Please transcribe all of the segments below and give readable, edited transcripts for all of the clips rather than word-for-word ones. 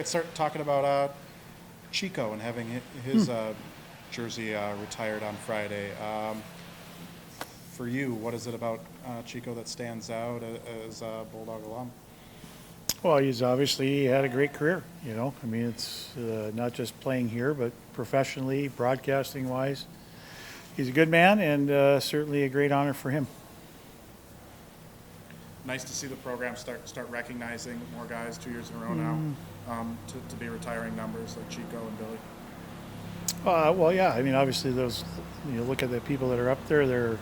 I'd start talking about Chico and having his jersey retired on Friday. For you, what is it about Chico that stands out as a Bulldog alum? Well, he had a great career, you know. I mean, it's not just playing here, but professionally, broadcasting-wise. He's a good man, and certainly a great honor for him. Nice to see the program start recognizing more guys 2 years in a row now to be retiring numbers like Chico and Billy. Well, yeah. I mean, obviously, you look at the people that are up there; they're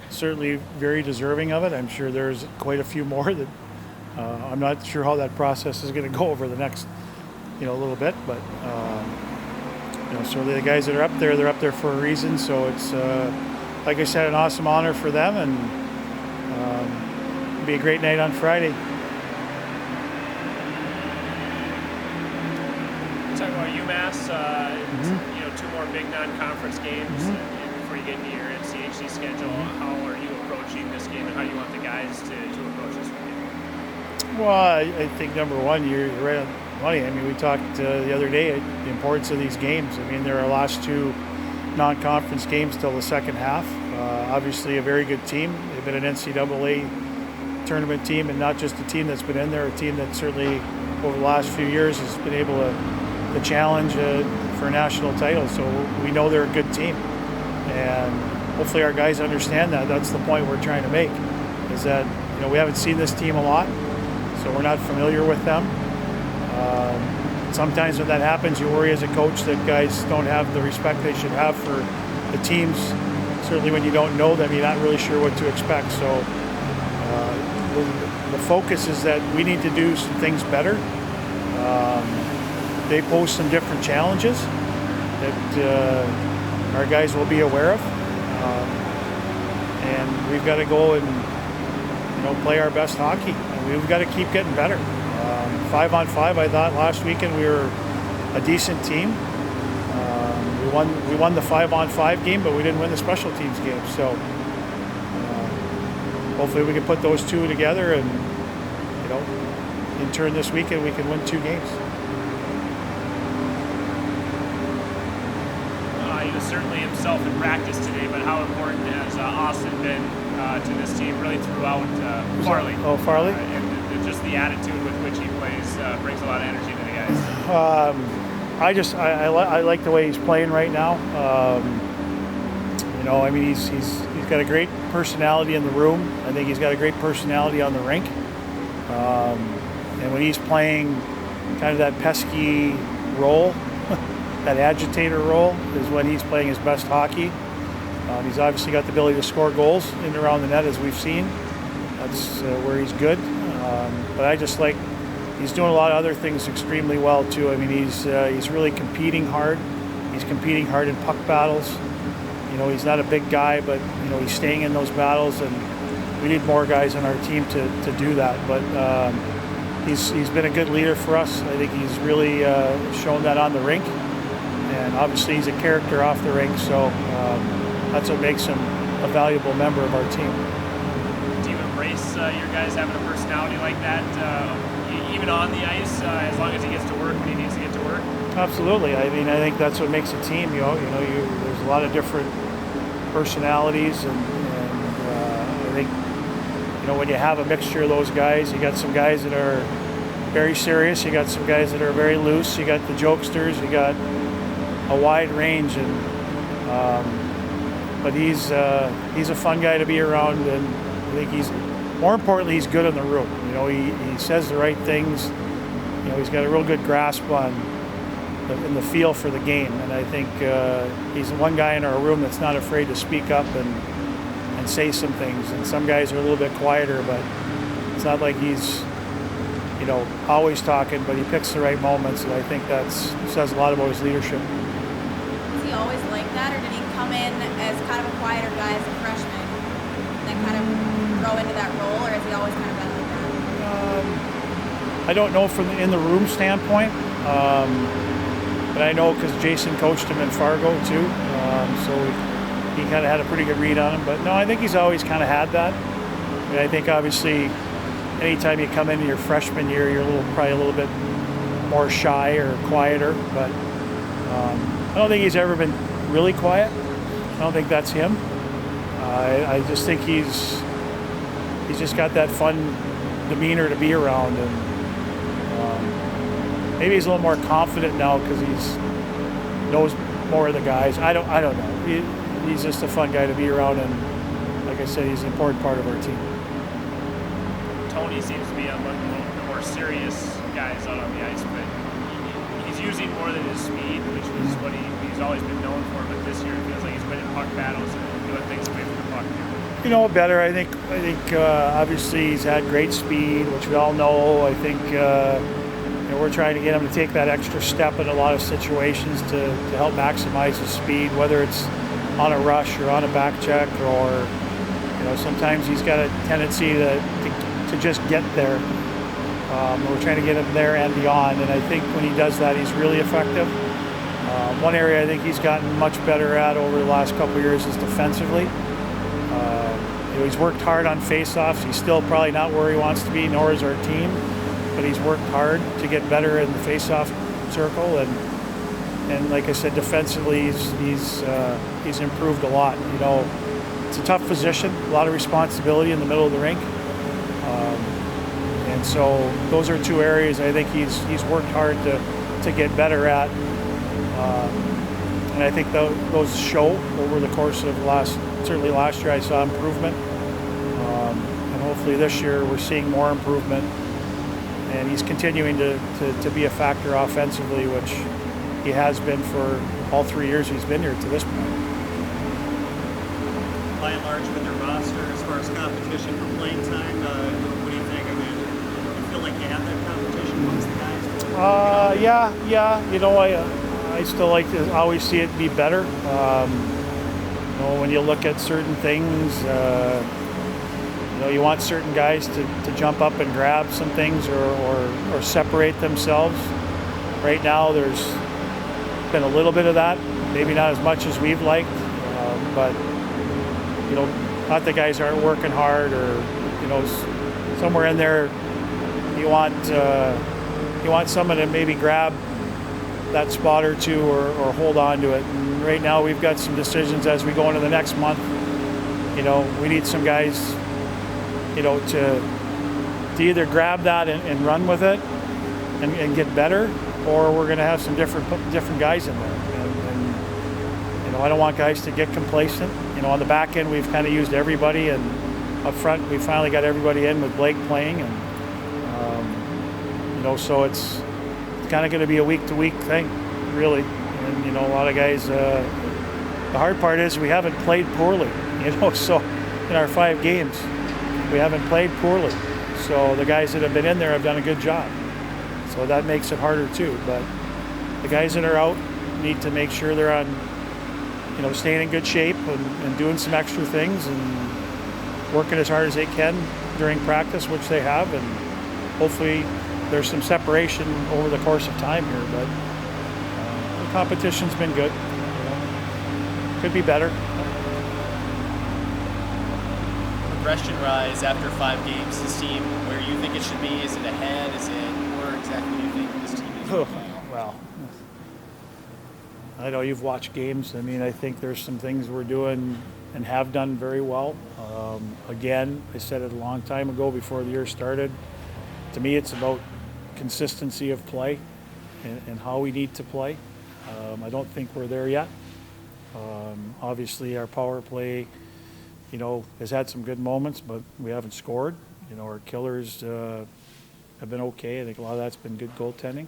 certainly very deserving of it. I'm sure there's quite a few more that I'm not sure how that process is going to go over the next, little bit. But certainly the guys that are up there, they're up there for a reason. So it's, like I said, an awesome honor for them, and it'll be a great night on Friday. Talking about UMass, two more big non-conference games before you get into your NCHC schedule. How are you approaching this game, and how do you want the guys to approach this weekend? Well, I think number one, you're right on the money. I mean, we talked the other day the importance of these games. I mean, they're our last two non-conference games till the second half. Obviously, a very good team. They've been an NCAA tournament team, and not just a team that's been in there, a team that certainly over the last few years has been able to challenge for a national title. So we know they're a good team, and hopefully our guys understand that. That's the point we're trying to make, is that we haven't seen this team a lot, so we're not familiar with them. Sometimes when that happens, you worry as a coach that guys don't have the respect they should have for the teams. Certainly when you don't know them, you're not really sure what to expect. So the focus is that we need to do some things better. They pose some different challenges that our guys will be aware of. And we've got to go and play our best hockey. And we've got to keep getting better. 5-on-5, I thought last weekend we were a decent team. We won the 5-on-5 game, but we didn't win the special teams game. So hopefully we can put those two together, and in turn this weekend we can win 2 games. He was certainly himself in practice today, but how important has Austin been to this team really throughout Farley? Oh, Farley? And just the attitude with which he plays brings a lot of energy to the guys. I like the way he's playing right now. I mean, he's got a great personality in the room. I think he's got a great personality on the rink. And when he's playing kind of that pesky role, that agitator role, is when he's playing his best hockey. He's obviously got the ability to score goals in and around the net, as we've seen. That's where he's good. But I just like, he's doing a lot of other things extremely well too. I mean, he's really competing hard. He's competing hard in puck battles. He's not a big guy, but he's staying in those battles, and we need more guys on our team to do that. But he's been a good leader for us. I think he's really shown that on the rink, and obviously he's a character off the rink. So that's what makes him a valuable member of our team. Do you embrace your guys having a personality like that, even on the ice, as long as he gets to work when he needs to get to work? Absolutely. I mean, I think that's what makes a team. There's a lot of different personalities, and I think when you have a mixture of those guys, you got some guys that are very serious, you got some guys that are very loose, you got the jokesters, you got a wide range, and but he's a fun guy to be around, and I think more importantly, he's good in the room. He says the right things. He's got a real good grasp on the feel for the game, and I think he's the one guy in our room that's not afraid to speak up and say some things. And some guys are a little bit quieter, but it's not like he's always talking, but he picks the right moments, and I think that says a lot about his leadership. Was he always like that, or did he come in as kind of a quieter guy as a freshman and then kind of grow into that role, or has he always kind of been like that? I don't know from in the room standpoint, but I know because Jason coached him in Fargo too, so he kind of had a pretty good read on him. But no, I think he's always kind of had that. I think obviously anytime you come into your freshman year, you're probably a little bit more shy or quieter, but I don't think he's ever been really quiet. I don't think that's him. I just think he's just got that fun demeanor to be around, and maybe he's a little more confident now because he's knows more of the guys. I don't know. He's just a fun guy to be around, and like I said, he's an important part of our team. Tony seems to be among the more serious guys out on the ice, but he's using more than his speed, which was what he's always been known for. But this year, it feels like he's winning puck battles and doing things away from the puck. You know, better. I think obviously he's had great speed, which we all know. I think we're trying to get him to take that extra step in a lot of situations to help maximize his speed, whether it's on a rush or on a back check, or sometimes he's got a tendency to just get there. We're trying to get him there and beyond, and I think when he does that, he's really effective. One area I think he's gotten much better at over the last couple of years is defensively. He's worked hard on face-offs. He's still probably not where he wants to be, nor is our team, but he's worked hard to get better in the face-off circle, and like I said, defensively he's improved a lot. It's a tough position, a lot of responsibility in the middle of the rink, and so those are two areas I think he's worked hard to get better at, and I think those show over the course of certainly last year I saw improvement, and hopefully this year we're seeing more improvement, and he's continuing to be a factor offensively, which he has been for all 3 years he's been here to this point. By and large, with your roster, as far as competition for playing time, what do you think? I mean, do you feel like you have that competition amongst the guys? Yeah. I still like to always see it be better. When you look at certain things, you want certain guys to jump up and grab some things or separate themselves. Right now, there's been a little bit of that, maybe not as much as we've liked, but not the guys aren't working hard, or somewhere in there you want someone to maybe grab that spot or two or hold on to it. And right now we've got some decisions as we go into the next month. We need some guys to either grab that and run with it and get better, or we're going to have some different guys in there. And I don't want guys to get complacent. On the back end, we've kind of used everybody, and up front, we finally got everybody in with Blake playing, and so it's kind of going to be a week-to-week thing, really. And a lot of guys. The hard part is we haven't played poorly. So in our 5 games, we haven't played poorly. So the guys that have been in there have done a good job. So that makes it harder too. But the guys that are out need to make sure they're on, staying in good shape and doing some extra things and working as hard as they can during practice, which they have, and hopefully there's some separation over the course of time here. But the competition's been good. Could be better. Progression rise after 5 games. This team where you think it should be? Is it ahead? Is it where exactly do you think this team is? Well, I know you've watched games. I think there's some things we're doing and have done very well. Again, I said it a long time ago before the year started. To me, it's about consistency of play and how we need to play. I don't think we're there yet. Obviously, our power play, has had some good moments, but we haven't scored. Our killers have been okay. I think a lot of that's been good goaltending.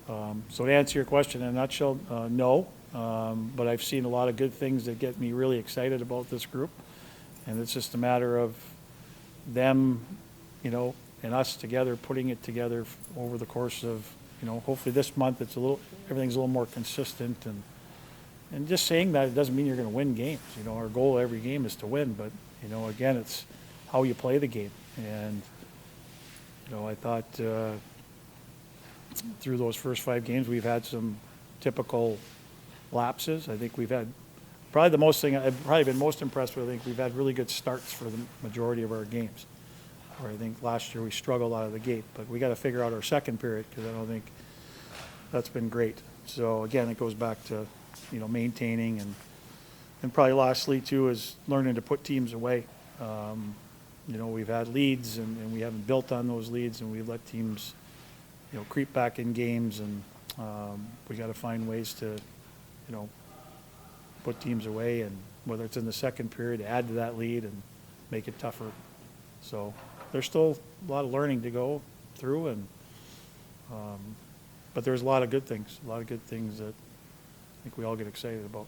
So to answer your question in a nutshell, no. But I've seen a lot of good things that get me really excited about this group. And it's just a matter of them, and us together, putting it together over the course of, hopefully this month everything's a little more consistent. And just saying that, it doesn't mean you're going to win games. Our goal every game is to win, but, again, it's how you play the game. And, I thought through those first 5 games, we've had some typical lapses. I think we've had probably the most thing I've probably been most impressed with. I think we've had really good starts for the majority of our games. Where I think last year we struggled out of the gate, but we got to figure out our second period, because I don't think that's been great. So again, it goes back to, maintaining and probably lastly too is learning to put teams away. We've had leads and we haven't built on those leads, and we've let teams, creep back in games, and we got to find ways to, put teams away, and whether it's in the second period, add to that lead and make it tougher. So there's still a lot of learning to go through, and but there's a lot of good things that I think we all get excited about.